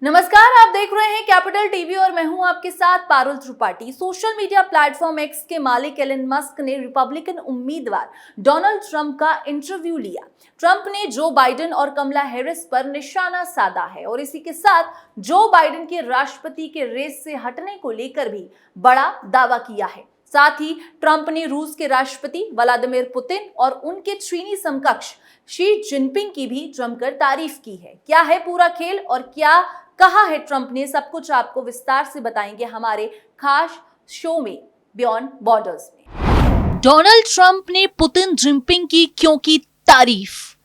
नमस्कार, आप देख रहे हैं कैपिटल टीवी और मैं हूं आपके साथ Parul Tripathi. Social media platform x के मालिक एलन मस्क ने रिपब्लिकन उम्मीदवार डोनाल्ड ट्रंप का इंटरव्यू लिया। ट्रंप ने जो बाइडेन और कमला हैरिस पर निशाना साधा है और इसी के साथ जो बाइडेन के राष्ट्रपति के रेस से हटने को लेकर भी बड़ा दावा किया है। साथ ही ट्रंप ने रूस के राष्ट्रपति व्लादिमीर पुतिन और उनके चीनी समकक्ष शी जिनपिंग की भी जमकर तारीफ की है। क्या है पूरा खेल और क्या कहा है ट्रंप ने, सब कुछ आपको विस्तार से बताएंगे हमारे खास शो में बियॉन्ड बॉर्डर्स में। डोनाल्ड ट्रंप ने पुतिन जिनपिंग की क्यों की तारीफ?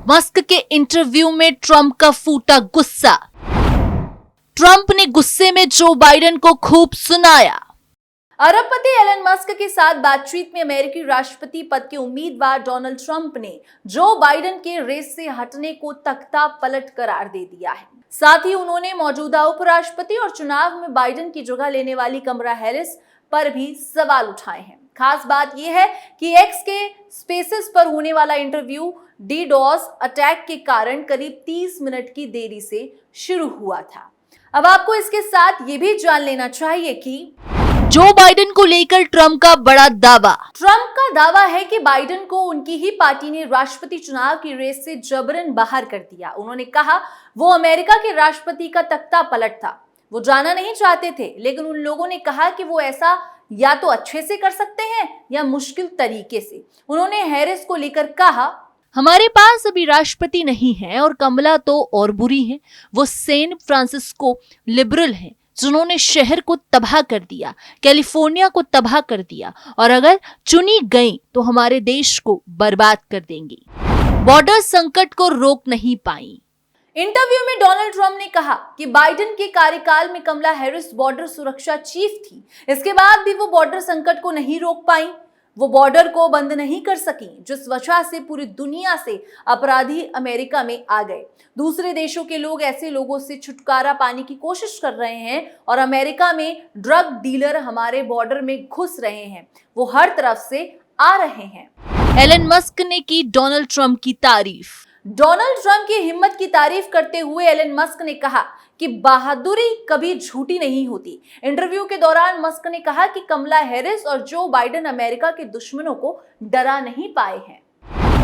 मस्क के इंटरव्यू में ट्रंप का फूटा गुस्सा। ट्रंप ने गुस्से में जो बाइडेन को खूब सुनाया। अरबपति एलन मस्क के साथ बातचीत में अमेरिकी राष्ट्रपति पद के उम्मीदवार डोनाल्ड ट्रंप ने जो बाइडेन के रेस से हटने को तख्ता पलट करार दे दिया है। साथ ही उन्होंने मौजूदा उपराष्ट्रपति और चुनाव में बाइडेन की जगह लेने वाली कमला हैरिस पर भी सवाल उठाए हैं। खास बात यह है कि एक्स के स्पेसेस पर होने वाला इंटरव्यू डीडोस अटैक के कारण करीब 30 मिनट की देरी से शुरू हुआ था। अब आपको इसके साथ ये भी जान लेना चाहिए कि जो बाइडेन को लेकर ट्रंप का बड़ा दावा। ट्रंप का दावा है कि बाइडेन को उनकी ही पार्टी ने राष्ट्रपति चुनाव की रेस से जबरन बाहर कर दिया। उन्होंने कहा वो अमेरिका के राष्ट्रपति का तख्ता पलट था। वो जाना नहीं चाहते थे, लेकिन उन लोगों ने कहा कि वो ऐसा या तो अच्छे से कर सकते हैं या मुश्किल तरीके से। उन्होंने हैरिस को लेकर कहा, हमारे पास अभी राष्ट्रपति नहीं है और कमला तो और बुरी है। वो सैन फ्रांसिस्को लिबरल है जिन्होंने शहर को तबाह कर दिया, कैलिफोर्निया को तबाह कर दिया और अगर चुनी गई तो हमारे देश को बर्बाद कर देंगी। बॉर्डर संकट को रोक नहीं पाई। इंटरव्यू में डोनाल्ड ट्रंप ने कहा कि बाइडेन के कार्यकाल में कमला हैरिस बॉर्डर सुरक्षा चीफ थी। इसके बाद भी वो बॉर्डर संकट को नहीं रोक पाई। वो बॉर्डर को बंद नहीं कर सकी, जिस वजह से पूरी दुनिया से अपराधी अमेरिका में आ गए। दूसरे देशों के लोग ऐसे लोगों से छुटकारा पाने की कोशिश कर रहे हैं और अमेरिका में ड्रग डीलर हमारे बॉर्डर में घुस रहे हैं। वो हर तरफ से आ रहे हैं। एलन मस्क ने की डोनाल्ड ट्रंप की तारीफ। डोनाल्ड ट्रंप की हिम्मत की तारीफ करते हुए एलन मस्क ने कहा कि बहादुरी कभी झूठी नहीं होती। इंटरव्यू के दौरान मस्क ने कहा कि कमला हैरिस और जो बाइडेन अमेरिका के दुश्मनों को डरा नहीं पाए हैं।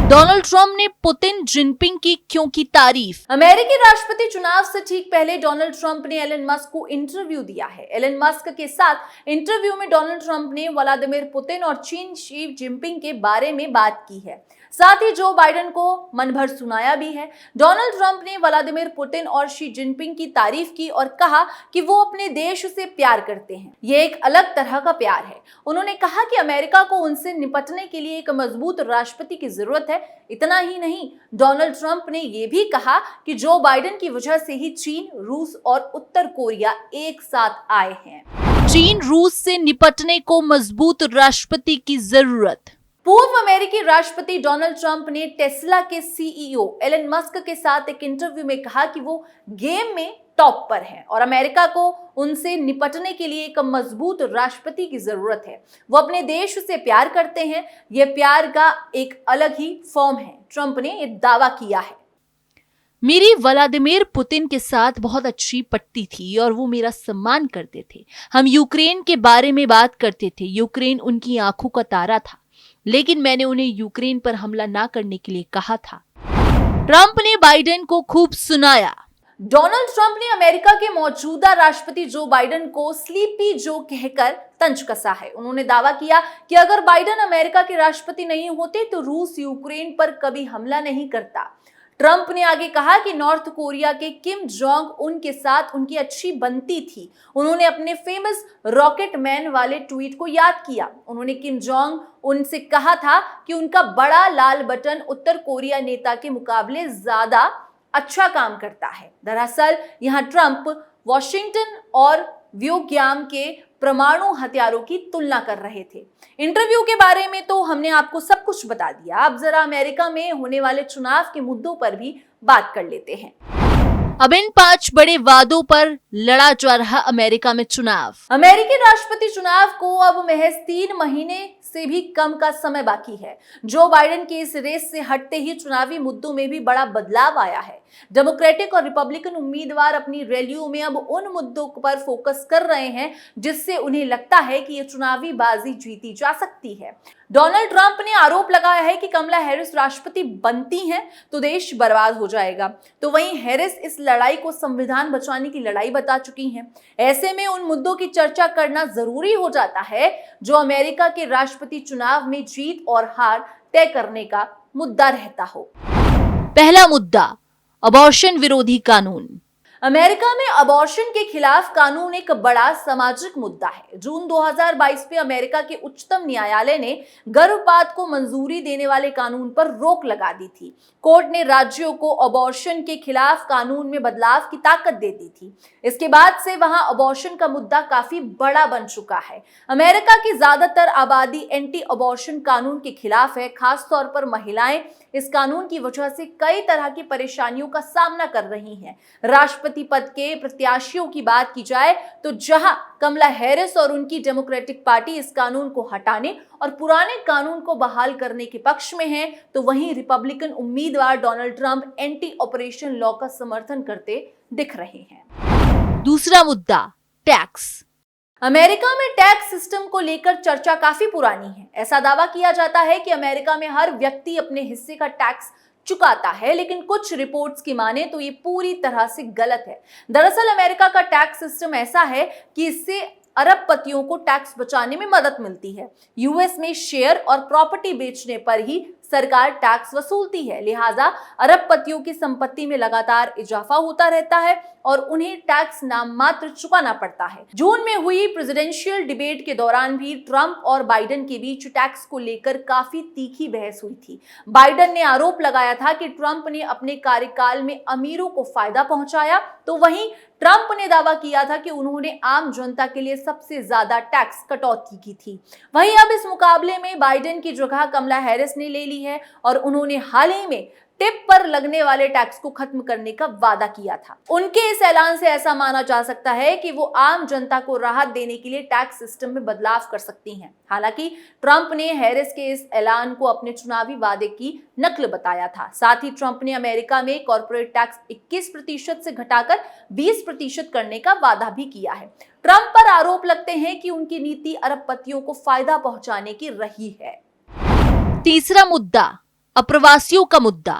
डोनाल्ड ट्रंप ने पुतिन जिनपिंग की क्यों की तारीफ? अमेरिकी राष्ट्रपति चुनाव से ठीक पहले डोनाल्ड ट्रंप ने एलन मस्क को इंटरव्यू दिया है। एलन मस्क के साथ इंटरव्यू में डोनाल्ड ट्रंप ने व्लादिमीर पुतिन और चीन शी जिनपिंग के बारे में बात की है। साथ ही जो बाइडेन को मन भर सुनाया भी है। डोनाल्ड ट्रंप ने व्लादिमीर पुतिन और शी जिनपिंग की तारीफ की और कहा कि वो अपने देश से प्यार करते हैं। ये एक अलग तरह का प्यार है। उन्होंने कहा कि अमेरिका को उनसे निपटने के लिए एक मजबूत राष्ट्रपति की जरूरत है। इतना ही नहीं, डोनाल्ड ट्रंप ने यह भी कहा कि जो बाइडेन की वजह से ही चीन, रूस और उत्तर कोरिया एक साथ आए हैं। चीन रूस से निपटने को मजबूत राष्ट्रपति की जरूरत। पूर्व अमेरिकी राष्ट्रपति डोनाल्ड ट्रंप ने टेस्ला के सीईओ एलन मस्क के साथ एक इंटरव्यू में कहा कि वो गेम में टॉप पर हैं और अमेरिका को उनसे निपटने के लिए एक मजबूत राष्ट्रपति की जरूरत है। वो अपने देश से प्यार करते हैं। ये प्यार का एक अलग ही फॉर्म है। ट्रंप ने ये दावा किया है। मेरी व्लादिमीर पुतिन के साथ बहुत अच्छी पटती थी और वो मेरा सम्मान करते थे। हम यूक्रेन के बारे में बात करते थे। यूक्रेन उनकी आंखों का तारा था, लेकिन मैंने उन्हें यूक्रेन पर हमला ना करने के लिए कहा था। ट्रंप ने बाइडेन को खूब सुनाया। डोनाल्ड ट्रंप ने अमेरिका के मौजूदा राष्ट्रपति जो बाइडेन को स्लीपी जो कहकर तंज कसा है। उन्होंने दावा किया कि अगर बाइडेन अमेरिका के राष्ट्रपति नहीं होते तो रूस यूक्रेन पर कभी हमला नहीं करता। ट्रंप ने आगे कहा कि नॉर्थ कोरिया के किम जोंग उन के साथ उनकी अच्छी बनती थी। उन्होंने अपने फेमस रॉकेट मैन वाले ट्वीट को याद किया। उन्होंने किम जोंग उनसे कहा था कि उनका बड़ा लाल बटन उत्तर कोरिया नेता के मुकाबले ज्यादा अच्छा काम करता है। दरअसल यहाँ ट्रंप वॉशिंगटन और व्योमयान के परमाणु हथियारों की तुलना कर रहे थे। इंटरव्यू के बारे में तो हमने आपको सब कुछ बता दिया। अब जरा अमेरिका में होने वाले चुनाव के मुद्दों पर भी बात कर लेते हैं। अब इन 5 बड़े वादों पर लड़ा जा रहा अमेरिका में चुनाव। अमेरिकी राष्ट्रपति चुनाव को अब महज 3 महीने से भी कम का समय बाकी है। जो बाइडेन के इस रेस से हटते ही चुनावी मुद्दों में भी बड़ा बदलाव आया है। डेमोक्रेटिक और रिपब्लिकन उम्मीदवार अपनी रैलियों में अब उन मुद्दों पर फोकस कर रहे हैं जिससे उन्हें लगता है कि ये चुनावी बाजी जीती जा सकती है। डोनाल्ड ट्रंप ने आरोप लगाया है कि कमला हैरिस राष्ट्रपति बनती हैं तो देश बर्बाद हो जाएगा। तो वहीं हैरिस इस लड़ाई को संविधान बचाने की लड़ाई बता चुकी हैं। ऐसे में उन मुद्दों की चर्चा करना जरूरी हो जाता है जो अमेरिका के राष्ट्रपति चुनाव में जीत और हार तय करने का मुद्दा रहता हो। पहला मुद्दा, अबॉर्शन विरोधी कानून। अमेरिका में अबॉर्शन के खिलाफ कानून एक बड़ा सामाजिक मुद्दा है। जून 2022 में अमेरिका के उच्चतम न्यायालय ने गर्भपात को मंजूरी देने वाले कानून पर रोक लगा दी थी। कोर्ट ने राज्यों को अबॉर्शन के खिलाफ कानून में बदलाव की ताकत दे दी थी। इसके बाद से वहां अबॉर्शन का मुद्दा काफी बड़ा बन चुका है। अमेरिका की ज्यादातर आबादी एंटी अबॉर्शन कानून के खिलाफ है। खासतौर पर महिलाएं इस कानून की वजह से कई तरह की परेशानियों का सामना कर रही हैं। राष्ट्रपति पद के प्रत्याशियों की बात की जाए तो जहां कमला हैरिस और उनकी डेमोक्रेटिक पार्टी इस कानून को हटाने और पुराने कानून को बहाल करने के पक्ष में है, तो वहीं रिपब्लिकन उम्मीदवार Donald Trump anti operation law का समर्थन करते दिख रहे हैं। दूसरा मुद्दा, टैक्स। अमेरिका में टैक्स सिस्टम को लेकर चर्चा काफी पुरानी है। ऐसा दावा किया जाता है कि अमेरिका में हर व्यक्ति अपने हिस्से का टैक्स चुकाता है, लेकिन कुछ रिपोर्ट्स की माने तो ये पूरी तरह से गलत है। दरअसल अमेरिका का टैक्स सिस्टम ऐसा है कि इससे अरबपतियों को टैक्स बचाने में मदद मिलती है। यूएस में शेयर और प्रॉपर्टी बेचने पर ही सरकार टैक्स वसूलती है, लिहाजा अरबपतियों की संपत्ति में लगातार इजाफा होता रहता है और उन्हें टैक्स नाम मात्र चुकाना पड़ता है। जून में हुई प्रेसिडेंशियल डिबेट के दौरान भी ट्रंप और बाइडेन के बीच टैक्स को लेकर काफी तीखी बहस हुई थी। बाइडेन ने आरोप लगाया था कि ट्रंप ने अपने कार्यकाल में अमीरों को फायदा पहुंचाया, तो वहीं ट्रंप ने दावा किया था कि उन्होंने आम जनता के लिए सबसे ज्यादा टैक्स कटौती की थी। वहीं अब इस मुकाबले में बाइडेन की जगह कमला हैरिस ने ले ली है और उन्होंने हाल ही में टिप पर लगने वाले टैक्स को खत्म करने का वादा किया था। उनके इस ऐलान से ऐसा माना जा सकता है कि वो आम जनता को राहत देने के लिए टैक्स सिस्टम में बदलाव कर सकती हैं। हालांकि ट्रंप ने हैरिस के इस ऐलान को अपने चुनावी वादे की नकल बताया था। साथ ही ट्रंप ने अमेरिका में कॉर्पोरेट टैक्स 21% से घटाकर 20% करने का वादा भी किया है। ट्रंप पर आरोप लगते हैं कि उनकी नीति अरबपतियों को फायदा पहुंचाने की रही है। तीसरा मुद्दा, अप्रवासियों का मुद्दा।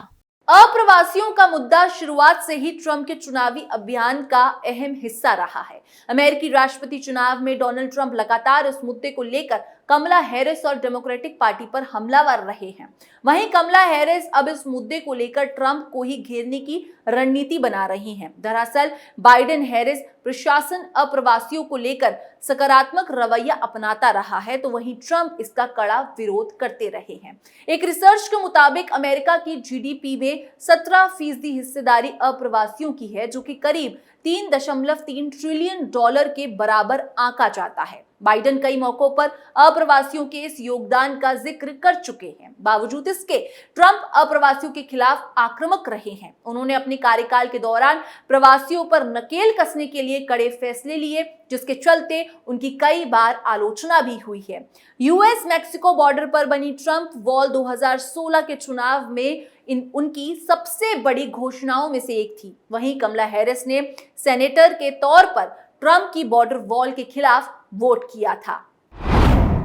अप्रवासियों का मुद्दा शुरुआत से ही ट्रंप के चुनावी अभियान का अहम हिस्सा रहा है। अमेरिकी राष्ट्रपति चुनाव में डोनाल्ड ट्रंप लगातार इस मुद्दे को लेकर कमला हैरिस और डेमोक्रेटिक पार्टी पर हमलावर रहे हैं। वहीं कमला हैरिस अब इस मुद्दे को लेकर ट्रंप को ही घेरने की रणनीति बना रही हैं। दरअसल बाइडेन हैरिस प्रशासन अप्रवासियों को लेकर सकारात्मक रवैया अपनाता रहा है, तो वहीं ट्रंप इसका कड़ा विरोध करते रहे हैं। एक रिसर्च के मुताबिक अमेरिका की जीडीपी में 17% हिस्सेदारी अप्रवासियों की है, जो कि करीब $3.3 ट्रिलियन के बराबर आंका जाता है। बाइडेन कई मौकों पर अप्रवासियों के इस योगदान का जिक्र कर चुके हैं। बावजूद इसके ट्रंप अप्रवासियों के खिलाफ आक्रामक रहे हैं। उन्होंने अपने कार्यकाल के दौरान प्रवासियों पर नकेल कसने के लिए कड़े फैसले लिए, जिसके चलते उनकी कई बार आलोचना भी हुई है। यूएस मैक्सिको बॉर्डर पर बनी ट्रंप वॉल 2016 के चुनाव में उनकी सबसे बड़ी घोषणाओं में से एक थी। वहीं कमला हैरिस ने सेनेटर के तौर पर ट्रंप की बॉर्डर वॉल के खिलाफ वोट किया था।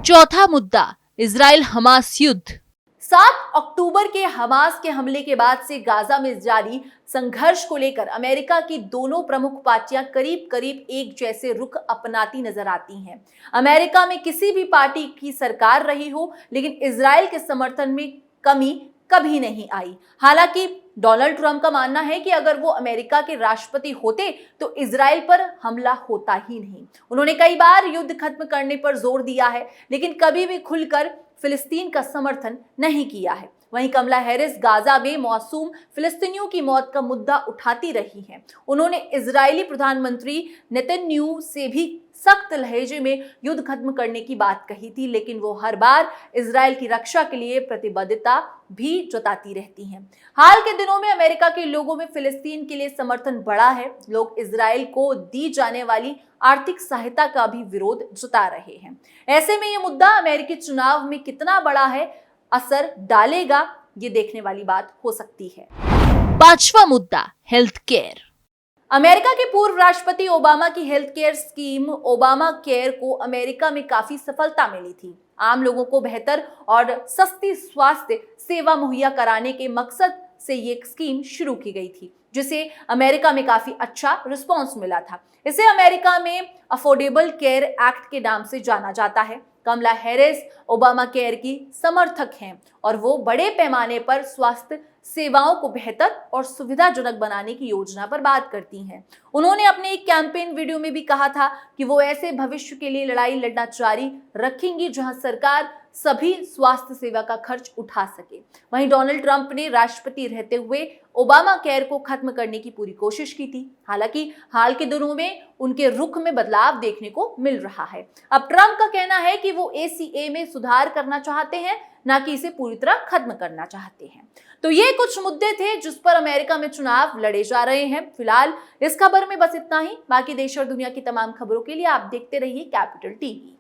चौथा मुद्दा, इजराइल हमास युद्ध। 7 अक्टूबर के हमास के हमले के बाद से गाजा में जारी संघर्ष को लेकर अमेरिका की दोनों प्रमुख पार्टियां करीब करीब एक जैसे रुख अपनाती नजर आती हैं। अमेरिका में किसी भी पार्टी की सरकार रही हो, लेकिन इजराइल के समर्थन में कमी कभी नहीं आई। हालांकि डोनाल्ड ट्रंप का मानना है कि अगर वो अमेरिका के राष्ट्रपति होते तो इजराइल पर हमला होता ही नहीं। उन्होंने कई बार युद्ध खत्म करने पर जोर दिया है, लेकिन कभी भी खुलकर फिलिस्तीन का समर्थन नहीं किया है। वहीं कमला हैरिस गाजा में मासूम फिलिस्तीनियों की मौत का मुद्दा उठाती रही हैं। उन्होंने इजरायली प्रधानमंत्री नेतन्याहू से भी सख्त लहजे में युद्ध खत्म करने की बात कही थी, लेकिन वो हर बार इजरायल की रक्षा के लिए प्रतिबद्धता भी जताती रहती हैं। हाल के दिनों में अमेरिका के लोगों में फिलिस्तीन के लिए समर्थन बढ़ा है। लोग इजरायल को दी जाने वाली आर्थिक सहायता का भी विरोध जता रहे हैं। ऐसे में ये मुद्दा अमेरिकी चुनाव में कितना बड़ा है, असर डालेगा, ये देखने वाली बात हो सकती है। 5वां मुद्दा, हेल्थ केयर। अमेरिका के पूर्व राष्ट्रपति ओबामा की health care scheme Obama care को अमेरिका में काफी सफलता मिली थी। आम लोगों को बेहतर और सस्ती स्वास्थ्य सेवा मुहैया कराने के मकसद से ये स्कीम शुरू की गई थी, जिसे अमेरिका में काफी अच्छा रिस्पॉन्स मिला था। इसे अमेरिका में अफोर्डेबल केयर एक्ट के नाम से जाना जाता है। कमला हैरिस ओबामा केयर की समर्थक हैं और वो बड़े पैमाने पर स्वास्थ्य सेवाओं को बेहतर और सुविधाजनक बनाने की योजना पर बात करती हैं। उन्होंने अपने एक कैंपेन वीडियो में भी कहा था कि वो ऐसे भविष्य के लिए लड़ाई लड़ना जारी रखेंगी जहां सरकार सभी स्वास्थ्य सेवा का खर्च उठा सके। वहीं डोनाल्ड ट्रंप ने राष्ट्रपति रहते हुए ओबामा केयर को खत्म करने की पूरी कोशिश की थी। हालांकि हाल के दिनों में उनके रुख में बदलाव देखने को मिल रहा है। अब ट्रंप का कहना है कि वो ACA में सुधार करना चाहते हैं, ना कि इसे पूरी तरह खत्म करना चाहते हैं। तो ये कुछ मुद्दे थे जिस पर अमेरिका में चुनाव लड़े जा रहे हैं। फिलहाल इस खबर में बस इतना ही। बाकी देश और दुनिया की तमाम खबरों के लिए आप देखते रहिए कैपिटल टीवी।